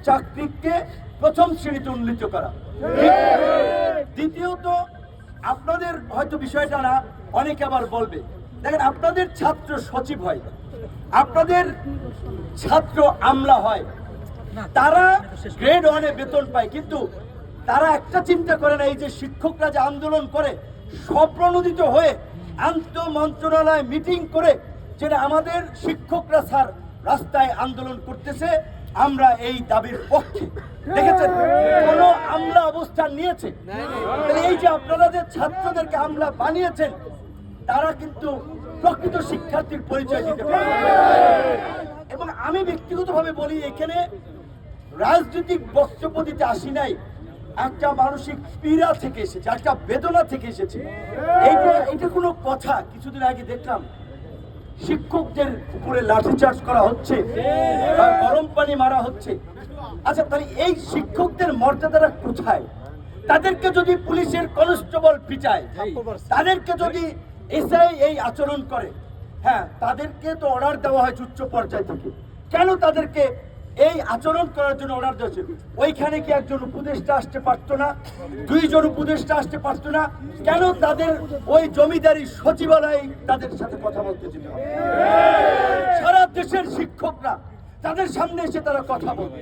চাকরিকে প্রথম শ্রেণীতে উন্নীত করা। দ্বিতীয়ত, আপনাদের হয়তো বিষয়টা না, অনেকে আবার বলবে, দেখেন আপনাদের ছাত্র সচিব হয়, আপনাদের ছাত্র আমলা হয়, তারা গ্রেড 1-এ বেতন পায়, কিন্তু তারা একটা চিন্তা করে না, এই যে শিক্ষকরা যে আন্দোলন করে স্বপ্রণোদিত হয়ে আন্তঃ মন্ত্রণালয় মিটিং করে যেটা আমাদের শিক্ষকরা স্যার রাস্তায় আন্দোলন করতেছে, আমরা এই দাবির পক্ষে। দেখেছেন কোন আমলা অবস্থান নিয়েছে? এই যে আপনারা যে ছাত্রদেরকে আমলা বানিয়েছেন, তারা কিন্তু প্রকৃত শিক্ষার্থীর পরিচয় দিতে পারে। এবং আমি ব্যক্তিগতভাবে বলি, এখানে রাজনৈতিক বক্তব্য দিতে আসি নাই, একটা মানসিক পীড়া থেকে এসেছে, একটা বেদনা থেকে এসেছে। এইটা কোনো কথা? কিছুদিন আগে দেখলাম শিক্ষকদের উপরে লাঠিচার্জ করা হচ্ছে, গরম পানি মারা হচ্ছে। আচ্ছা, তাহলে এই শিক্ষকদের মর্যাদাটা কোথায়? তাদেরকে যদি পুলিশের কনস্টেবল পিটায়, তাদেরকে যদি এসআই এই আচরণ করে, হ্যাঁ, তাদেরকে তো অর্ডার দেওয়া হয় উচ্চ পর্যায় থেকে, কেন তাদেরকে এই আচরণ করার জন্য অর্ডার দিয়েছে? ওইখানে কি একজন উপদেষ্টা আসতে পারতো না? 2 জন উপদেষ্টা আসতে পারতো না? কেন তাদের ওই জমিদারি সচিবালয়ে তাদের সাথে কথা বলতে যেতে হবে? সারা দেশের শিক্ষকরা তাদের সামনে এসে তারা কথা বলবে।